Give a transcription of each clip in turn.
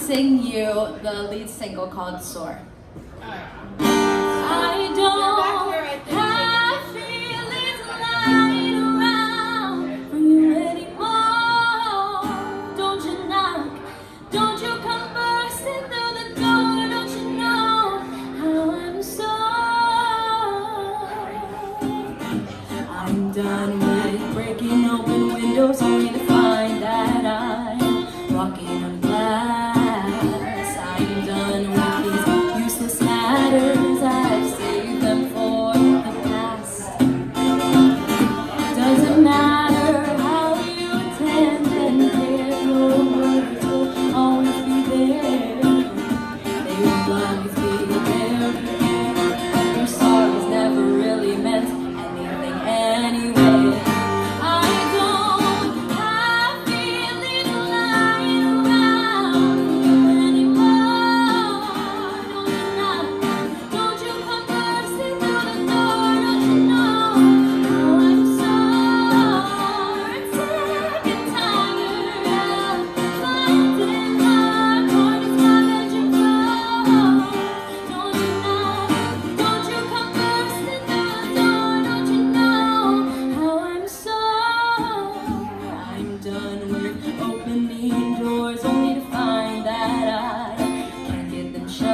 sing you the lead single called Soar. I don't have feelings lying around for you anymore. Don't you knock, don't you come bursting through the door. Don't you know how I'm sore? I'm done with breaking open windows only to find that I'm walking on glass. I'm done with these useless matters. I've saved them for the past. Doesn't matter how you attend and care, your words will always be there. They will always be there. Your sorrows never really meant anything anyway. I don't have feelings lying around you anymore. Don't you knock, don't you come bursting through the door. Don't you know how I'm sore? Sick and tired of finding my heart is my bedroom floor. Don't you knock, don't you come bursting through the door. Don't you know how I'm sore? I'm done with opening doors only to find that I can't get them shut.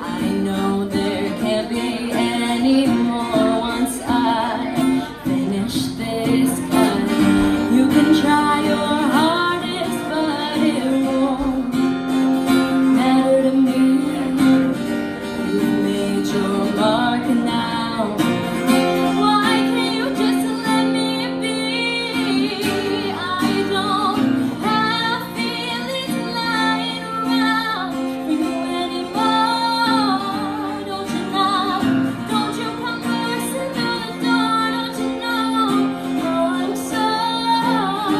I know there can't be any more once I finish this cut. You can try your hardest, but it won't matter to me. You've made your mark now. Why can't you just let me be? I don't have feelings lying around for you anymore. Don't you knock, don't you come bursting through the door. Don't you know how I'm sore?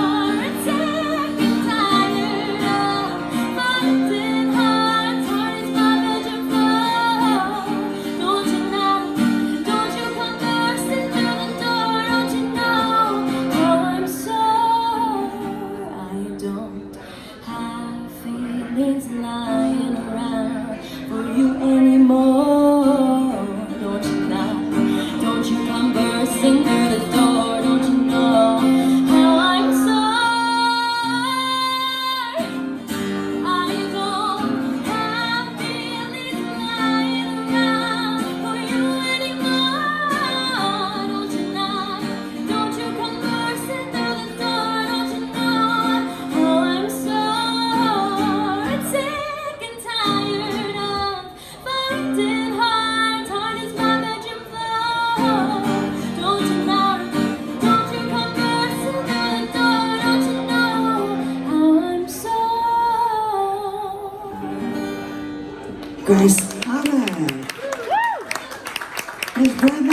Sick and tired of finding hearts, heart is my bedroom floor. Don't you knock, don't you come bursting through the door. Don't you know how I'm sore? I don't have feelings lying around for you anymore. Don't you knock, don't you come bursting through the door. Don't you know how I'm sore? I don't have feelings lying around for you anymore. Don't you knock, don't you come bursting through the door. Don't you know how I'm sore? Sick and tired of finding hearts, heart is my bedroom floor. Don't you knock, don't you come bursting through the door. Don't you know how I'm sore? Grace Ahmed. His brother.